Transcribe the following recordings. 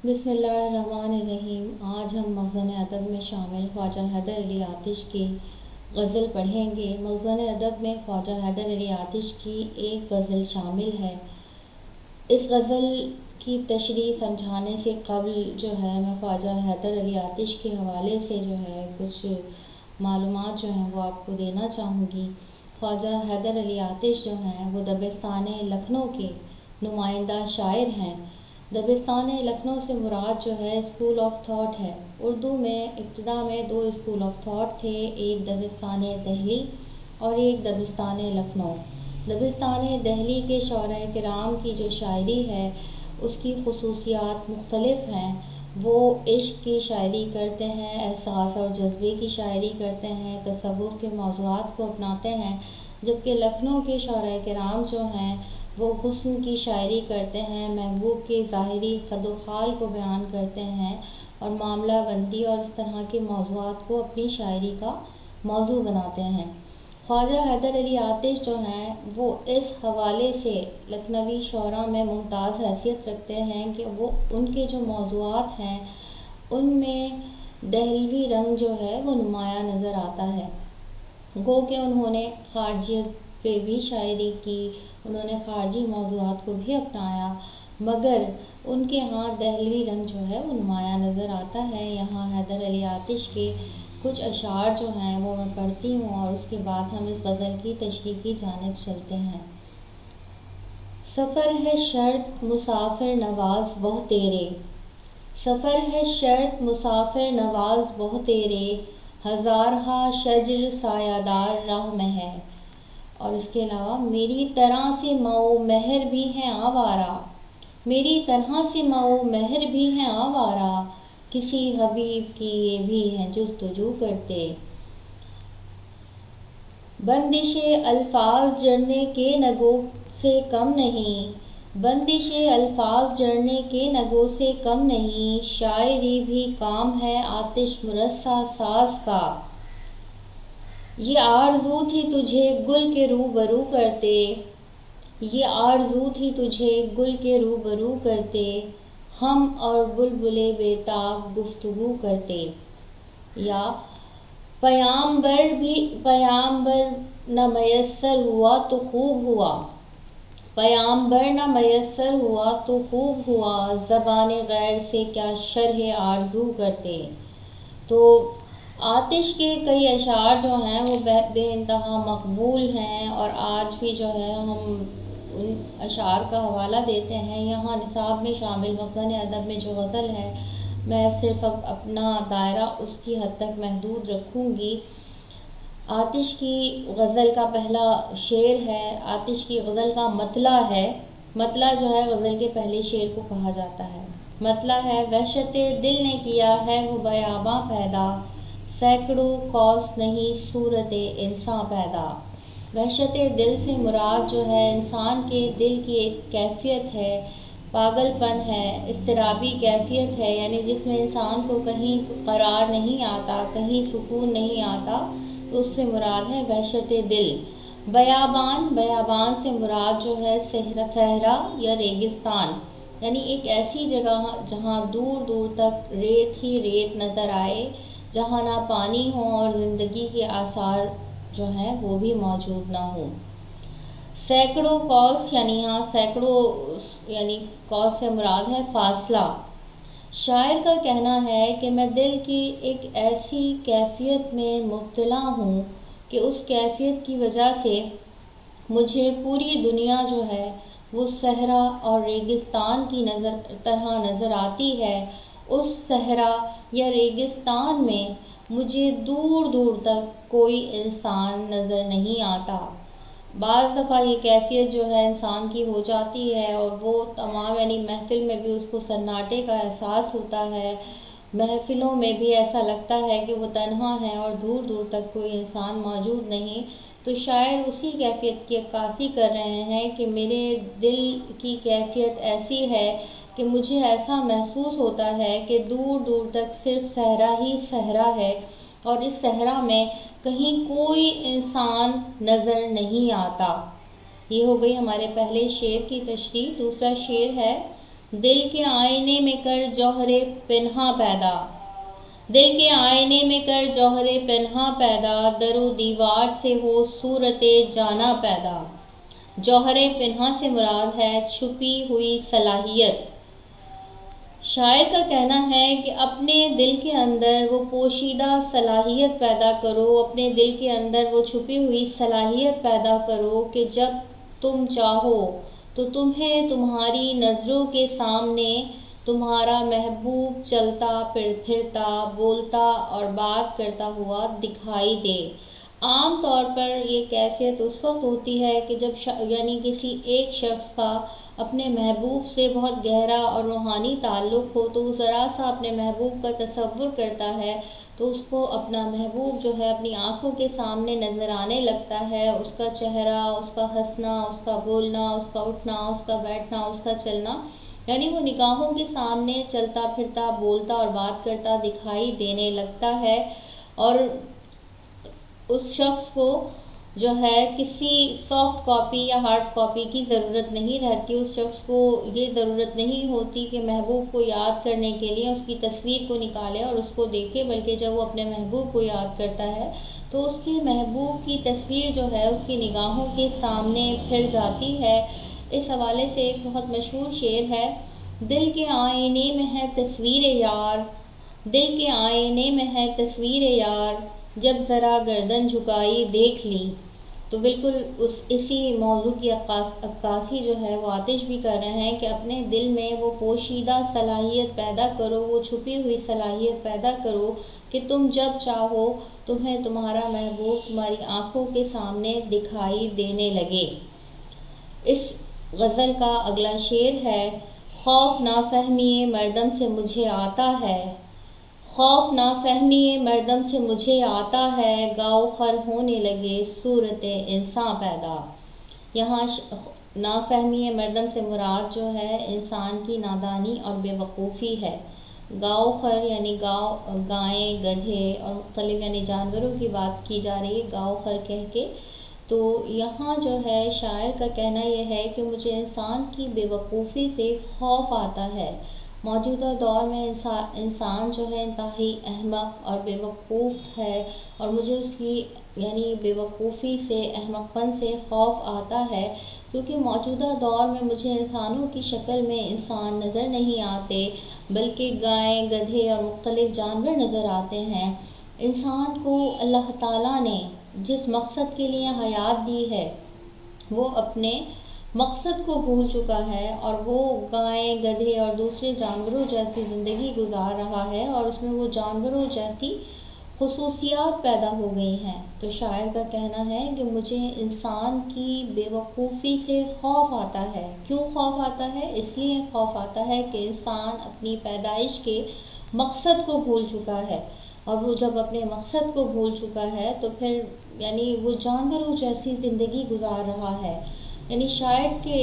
بسم اللہ الرحمن الرحیم۔ آج ہم مخزن ادب میں شامل خواجہ حیدر علی آتش کی غزل پڑھیں گے۔ مخزن ادب میں خواجہ حیدر علی آتش کی ایک غزل شامل ہے۔ اس غزل کی تشریح سمجھانے سے قبل میں خواجہ حیدر علی آتش کے حوالے سے کچھ معلومات وہ آپ کو دینا چاہوں گی۔ خواجہ حیدر علی آتش وہ دبستان لکھنؤ کے نمائندہ شاعر ہیں۔ دبستان لکھنؤ سے مراد اسکول آف تھاٹ ہے۔ اردو میں ابتدا میں 2 اسکول آف تھاٹ تھے، ایک دبستان دہلی اور ایک دبستان لکھنؤ۔ دبستان دہلی کے شعراء کرام کی جو شاعری ہے اس کی خصوصیات مختلف ہیں۔ وہ عشق کی شاعری کرتے ہیں، احساس اور جذبے کی شاعری کرتے ہیں، تصوف کے موضوعات کو اپناتے ہیں، جبکہ لکھنؤ کے شعراء کرام وہ حسن کی شاعری کرتے ہیں، محبوب کے ظاہری خد و خال کو بیان کرتے ہیں اور معاملہ بندی اور اس طرح کے موضوعات کو اپنی شاعری کا موضوع بناتے ہیں۔ خواجہ حیدر علی آتش وہ اس حوالے سے لکھنوی شعراء میں ممتاز حیثیت رکھتے ہیں کہ وہ ان کے جو موضوعات ہیں ان میں دہلوی رنگ وہ نمایاں نظر آتا ہے۔ گو کہ انہوں نے خارجیت پہ بھی شاعری کی، انہوں نے خارجی موضوعات کو بھی اپنایا، مگر ان کے ہاں دہلوی رنگ وہ نمایاں نظر آتا ہے۔ یہاں حیدر علی آتش کے کچھ اشعار وہ میں پڑھتی ہوں اور اس کے بعد ہم اس غزل کی تشریح کی جانب چلتے ہیں۔ سفر ہے شرط مسافر نواز بہ تیرے، سفر ہے شرط مسافر نواز بہ تیرے، ہزارہا شجر سایہ دار راہ میں ہے۔ اور اس کے علاوہ میری طرح سے مئو مہر بھی ہیں آوارہ، میری طرح سے مئو مہر بھی ہیں آوارہ، کسی حبیب کی یہ بھی ہیں جستجو کرتے۔ بندش الفاظ جڑنے کے نگوں سے کم نہیں، بندش الفاظ جڑنے کے نگوں سے کم نہیں، شاعری بھی کام ہے آتش مرصع ساز کا۔ یہ آرزو تھی تجھے گل کے روبرو کرتے، یہ آرزو تھی تجھے گل کے روبرو کرتے، ہم اور بلبل بے تاب گفتگو کرتے۔ یا پیامبر نہ میسر ہوا تو خوب ہوا، پیامبر نہ میسر ہوا تو خوب ہوا، زبان غیر سے کیا شرح آرزو کرتے۔ تو آتش کے کئی اشعار وہ بے انتہا مقبول ہیں اور آج بھی ہم ان اشعار کا حوالہ دیتے ہیں۔ یہاں نصاب میں شامل مخزن ادب میں جو غزل ہے میں صرف اپنا دائرہ اس کی حد تک محدود رکھوں گی۔ آتش کی غزل کا پہلا شعر ہے، آتش کی غزل کا مطلع ہے۔ مطلع غزل کے پہلے شعر کو کہا جاتا ہے۔ مطلع ہے: وحشت دل نے کیا ہے وہ بیاباں پیدا، سینکڑوں قوس نہیں صورت انساں پیدا۔ وحشت دل سے مراد انسان کے دل کی ایک کیفیت ہے، پاگل پن ہے، اضطرابی کیفیت ہے، یعنی جس میں انسان کو کہیں قرار نہیں آتا، کہیں سکون نہیں آتا، تو اس سے مراد ہے وحشت دل۔ بیابان، بیابان سے مراد صحرا یا ریگستان، یعنی ایک ایسی جگہ جہاں دور دور تک ریت ہی ریت نظر آئے، جہاں نہ پانی ہو اور زندگی کے آثار وہ بھی موجود نہ ہوں۔ سینکڑوں قوس، یعنی قوس سے مراد ہے فاصلہ۔ شاعر کا کہنا ہے کہ میں دل کی ایک ایسی کیفیت میں مبتلا ہوں کہ اس کیفیت کی وجہ سے مجھے پوری دنیا وہ صحرا اور ریگستان کی طرح نظر آتی ہے۔ اس صحرا یا ریگستان میں مجھے دور دور تک کوئی انسان نظر نہیں آتا۔ بعض دفعہ یہ کیفیت انسان کی ہو جاتی ہے اور وہ تمام، یعنی محفل میں بھی اس کو سناٹے کا احساس ہوتا ہے، محفلوں میں بھی ایسا لگتا ہے کہ وہ تنہا ہے اور دور دور تک کوئی انسان موجود نہیں۔ تو شاعر اسی کیفیت کی عکاسی کر رہے ہیں کہ میرے دل کی کیفیت ایسی ہے کہ مجھے ایسا محسوس ہوتا ہے کہ دور دور تک صرف صحرا ہی صحرا ہے اور اس صحرا میں کہیں کوئی انسان نظر نہیں آتا۔ یہ ہو گئی ہمارے پہلے شعر کی تشریح۔ دوسرا شعر ہے: دل کے آئینے میں کر جوہر پنہا پیدا، دل کے آئینے میں کر جوہر پنہا پیدا، در و دیوار سے ہو صورت جانا پیدا۔ جوہر پنہا سے مراد ہے چھپی ہوئی صلاحیت۔ شاعر کا کہنا ہے کہ اپنے دل کے اندر وہ پوشیدہ صلاحیت پیدا کرو، اپنے دل کے اندر وہ چھپی ہوئی صلاحیت پیدا کرو کہ جب تم چاہو تو تمہیں تمہاری نظروں کے سامنے تمہارا محبوب چلتا پھرتا، بولتا اور بات کرتا ہوا دکھائی دے۔ عام طور پر یہ کیفیت اس وقت ہوتی ہے کہ جب یعنی کسی ایک شخص کا اپنے محبوب سے بہت گہرا اور روحانی تعلق ہو تو وہ ذرا سا اپنے محبوب کا تصور کرتا ہے تو اس کو اپنا محبوب جو ہے اپنی آنکھوں کے سامنے نظر آنے لگتا ہے، اس کا چہرہ، اس کا ہنسنا، اس کا بولنا، اس کا اٹھنا، اس کا بیٹھنا، اس کا چلنا، یعنی وہ نگاہوں کے سامنے چلتا پھرتا، بولتا اور بات کرتا دکھائی دینے لگتا ہے۔ اور اس شخص کو جو ہے کسی سافٹ کاپی یا ہارڈ کاپی کی ضرورت نہیں رہتی، اس شخص کو یہ ضرورت نہیں ہوتی کہ محبوب کو یاد کرنے کے لیے اس کی تصویر کو نکالے اور اس کو دیکھے، بلکہ جب وہ اپنے محبوب کو یاد کرتا ہے تو اس کے محبوب کی تصویر جو ہے اس کی نگاہوں کے سامنے پھر جاتی ہے۔ اس حوالے سے ایک بہت مشہور شعر ہے: دل کے آئینے میں ہے تصویر یار، دل کے آئینے میں ہے تصویر یار، جب ذرا گردن جھکائی دیکھ لی۔ تو بالکل اسی موضوع کی عکاسی جو ہے وہ آتش بھی کر رہے ہیں کہ اپنے دل میں وہ پوشیدہ صلاحیت پیدا کرو، وہ چھپی ہوئی صلاحیت پیدا کرو کہ تم جب چاہو تمہیں تمہارا محبوب تمہاری آنکھوں کے سامنے دکھائی دینے لگے۔ اس غزل کا اگلا شعر ہے: خوف نافہمی مردم سے مجھے آتا ہے، خوف نافہمی مردم سے مجھے آتا ہے، گاؤ خر ہونے لگے صورت انسان پیدا۔ یہاں نافہمی مردم سے مراد جو ہے انسان کی نادانی اور بے وقوفی ہے۔ گاؤ خر یعنی گائیں، گدھے اور مختلف یعنی جانوروں کی بات کی جا رہی ہے گاؤ خر کہہ کے۔ تو یہاں جو ہے شاعر کا کہنا یہ ہے کہ مجھے انسان کی بے وقوفی سے خوف آتا ہے۔ موجودہ دور میں انسان جو ہے انتہائی احمق اور بے وقوف ہے، اور مجھے اس کی یعنی بے وقوفی سے، احمق پن سے خوف آتا ہے، کیونکہ موجودہ دور میں مجھے انسانوں کی شکل میں انسان نظر نہیں آتے، بلکہ گائیں، گدھے اور مختلف جانور نظر آتے ہیں۔ انسان کو اللہ تعالیٰ نے جس مقصد کے لیے حیات دی ہے وہ اپنے مقصد کو بھول چکا ہے، اور وہ گائیں، گدھے اور دوسرے جانوروں جیسی زندگی گزار رہا ہے، اور اس میں وہ جانوروں جیسی خصوصیات پیدا ہو گئی ہیں۔ تو شاعر کا کہنا ہے کہ مجھے انسان کی بے وقوفی سے خوف آتا ہے۔ کیوں خوف آتا ہے؟ اس لیے خوف آتا ہے کہ انسان اپنی پیدائش کے مقصد کو بھول چکا ہے، اور وہ جب اپنے مقصد کو بھول چکا ہے تو پھر یعنی وہ جانوروں جیسی زندگی گزار رہا ہے۔ یعنی شاعر کے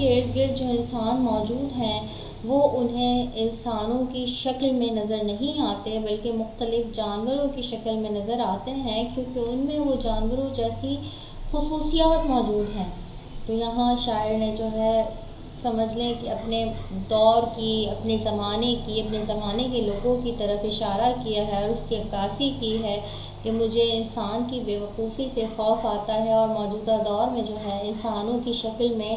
ارد گرد جو انسان موجود ہیں وہ انہیں انسانوں کی شکل میں نظر نہیں آتے، بلکہ مختلف جانوروں کی شکل میں نظر آتے ہیں، کیونکہ ان میں وہ جانوروں جیسی خصوصیات موجود ہیں۔ تو یہاں شاعر نے جو ہے سمجھ لیں کہ اپنے دور کی، اپنے زمانے کے لوگوں کی طرف اشارہ کیا ہے اور اس کی عکاسی کی ہے کہ مجھے انسان کی بے وقوفی سے خوف آتا ہے، اور موجودہ دور میں جو ہے انسانوں کی شکل میں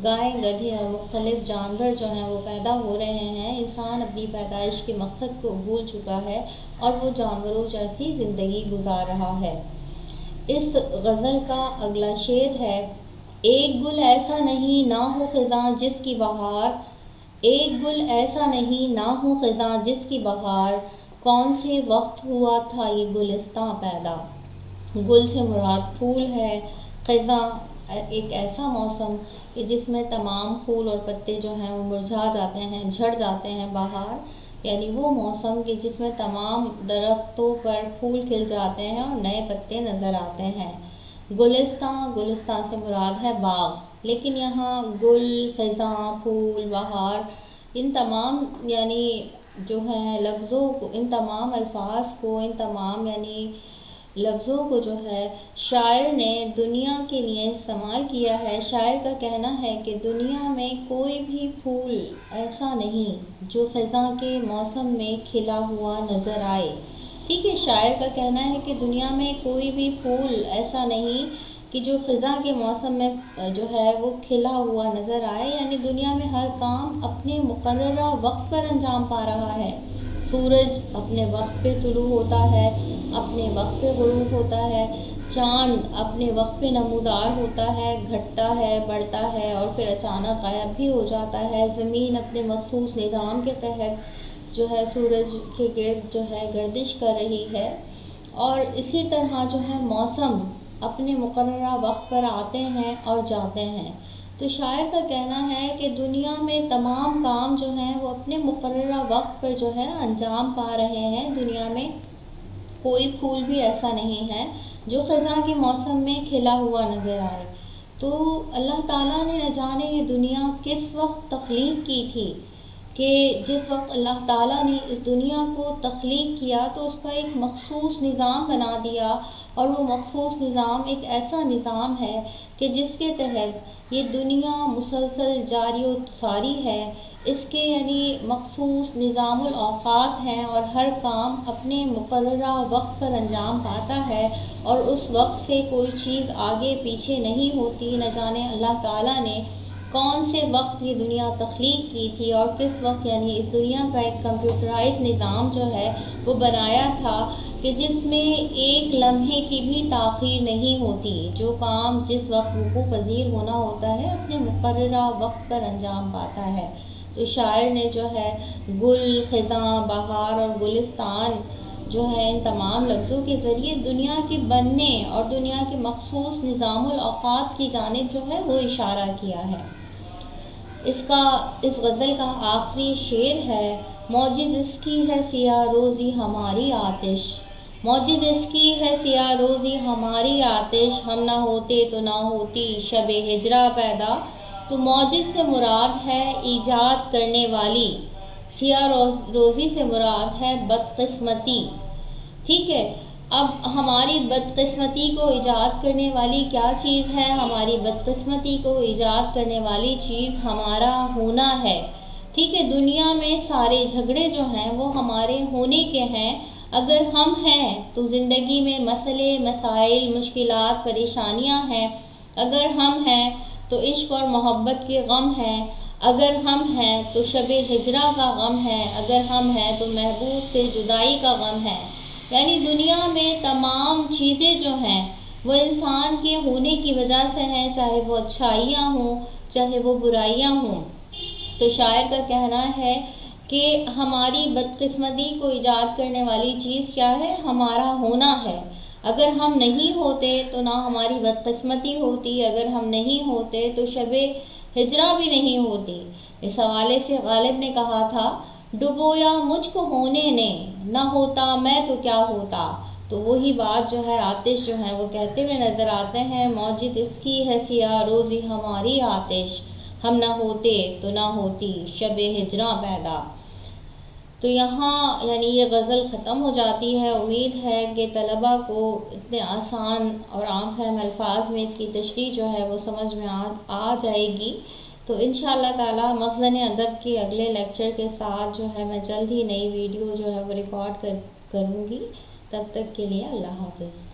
گائیں، گدھے اور مختلف جانور جو ہیں وہ پیدا ہو رہے ہیں۔ انسان اپنی پیدائش کے مقصد کو بھول چکا ہے اور وہ جانوروں جیسی زندگی گزار رہا ہے۔ اس غزل کا اگلا شعر ہے: ایک گل ایسا نہیں نہ ہو خزاں جس کی بہار، ایک گل ایسا نہیں نہ ہو خزاں جس کی بہار، کون سے وقت ہوا تھا یہ گلستاں پیدا۔ گل سے مراد پھول ہے، خزاں ایک ایسا موسم کہ جس میں تمام پھول اور پتے جو ہیں وہ مرجھا جاتے ہیں، جھڑ جاتے ہیں باہر، یعنی وہ موسم کہ جس میں تمام درختوں پر پھول کھل جاتے ہیں اور نئے پتے نظر آتے ہیں۔ گلستان سے مراد ہے باغ، لیکن یہاں گل، خزاں، پھول، بہار، ان تمام یعنی جو ہیں لفظوں کو، ان تمام الفاظ کو، ان تمام یعنی لفظوں کو جو ہے شاعر نے دنیا کے لیے استعمال کیا ہے۔ شاعر کا کہنا ہے کہ دنیا میں کوئی بھی پھول ایسا نہیں جو خزاں کے موسم میں کھلا ہوا نظر آئے۔ ٹھیک ہے، شاعر کا کہنا ہے کہ دنیا میں کوئی بھی پھول ایسا نہیں کہ جو خزاں کے موسم میں جو ہے وہ کھلا ہوا نظر آئے، یعنی دنیا میں ہر کام اپنے مقررہ وقت پر انجام پا رہا ہے۔ سورج اپنے وقت پہ طلوع ہوتا ہے، اپنے وقت پہ غروب ہوتا ہے، چاند اپنے وقت پہ نمودار ہوتا ہے، گھٹتا ہے، بڑھتا ہے اور پھر اچانک غائب بھی ہو جاتا ہے۔ زمین اپنے مخصوص نظام کے تحت جو ہے سورج کے گرد جو ہے گردش کر رہی ہے، اور اسی طرح جو ہے موسم اپنے مقررہ وقت پر آتے ہیں اور جاتے ہیں۔ تو شاعر کا کہنا ہے کہ دنیا میں تمام کام جو ہیں وہ اپنے مقررہ وقت پر جو ہے انجام پا رہے ہیں۔ دنیا میں کوئی پھول بھی ایسا نہیں ہے جو خزاں کے موسم میں کھلا ہوا نظر آئے۔ تو اللہ تعالیٰ نے نہ جانے یہ دنیا کس وقت تخلیق کی تھی، کہ جس وقت اللہ تعالیٰ نے اس دنیا کو تخلیق کیا تو اس کا ایک مخصوص نظام بنا دیا، اور وہ مخصوص نظام ایک ایسا نظام ہے کہ جس کے تحت یہ دنیا مسلسل جاری و ساری ہے۔ اس کے یعنی مخصوص نظام الاوقات ہیں اور ہر کام اپنے مقررہ وقت پر انجام پاتا ہے، اور اس وقت سے کوئی چیز آگے پیچھے نہیں ہوتی۔ نہ جانے اللہ تعالیٰ نے کون سے وقت یہ دنیا تخلیق کی تھی اور کس وقت یعنی اس دنیا کا ایک کمپیوٹرائز نظام جو ہے وہ بنایا تھا کہ جس میں ایک لمحے کی بھی تاخیر نہیں ہوتی۔ جو کام جس وقت وقوع پذیر ہونا ہوتا ہے اپنے مقررہ وقت پر انجام پاتا ہے۔ تو شاعر نے جو ہے گل، خزاں، بہار اور گلستان جو ہے ان تمام لفظوں کے ذریعے دنیا کے بننے اور دنیا کے مخصوص نظام الاوقات کی جانب جو ہے وہ اشارہ کیا ہے۔ اس غزل کا آخری شعر ہے: موجد اس کی ہے سیاہ روزی ہماری آتش، موجد اس کی ہے سیاہ روزی ہماری آتش، ہم نہ ہوتے تو نہ ہوتی شب ہجرا پیدا۔ تو موجد سے مراد ہے ایجاد کرنے والی، سیاہ روزی سے مراد ہے بدقسمتی۔ ٹھیک ہے، اب ہماری بدقسمتی کو ایجاد کرنے والی کیا چیز ہے؟ ہماری بدقسمتی کو ایجاد کرنے والی چیز ہمارا ہونا ہے۔ ٹھیک ہے، دنیا میں سارے جھگڑے جو ہیں وہ ہمارے ہونے کے ہیں۔ اگر ہم ہیں تو زندگی میں مسئلے، مسائل، مشکلات، پریشانیاں ہیں۔ اگر ہم ہیں تو عشق اور محبت کے غم ہیں۔ اگر ہم ہیں تو شب ہجرا کا غم ہے۔ اگر ہم ہیں تو محبوب سے جدائی کا غم ہے۔ یعنی دنیا میں تمام چیزیں جو ہیں وہ انسان کے ہونے کی وجہ سے ہیں، چاہے وہ اچھائیاں ہوں چاہے وہ برائیاں ہوں۔ تو شاعر کا کہنا ہے کہ ہماری بدقسمتی کو ایجاد کرنے والی چیز کیا ہے؟ ہمارا ہونا ہے۔ اگر ہم نہیں ہوتے تو نہ ہماری بدقسمتی ہوتی، اگر ہم نہیں ہوتے تو شب ہجرا بھی نہیں ہوتی۔ اس حوالے سے غالب نے کہا تھا: ڈبویا مجھ کو ہونے نے، نہ ہوتا میں تو کیا ہوتا۔ تو وہی بات جو ہے آتش جو ہے وہ کہتے ہوئے نظر آتے ہیں: موجد اس کی ہے سیاہ روزی ہماری آتش، ہم نہ ہوتے تو نہ ہوتی شب ہجراں پیدا۔ تو یہاں یعنی یہ غزل ختم ہو جاتی ہے۔ امید ہے کہ طلباء کو اتنے آسان اور عام فہم الفاظ میں اس کی تشریح جو ہے وہ سمجھ میں آ جائے گی۔ تو انشاءاللہ تعالی مخزن ادب کے اگلے لیکچر کے ساتھ جو ہے میں جلد ہی نئی ویڈیو جو ہے وہ ریکارڈ کروں گی۔ تب تک کے لیے اللہ حافظ۔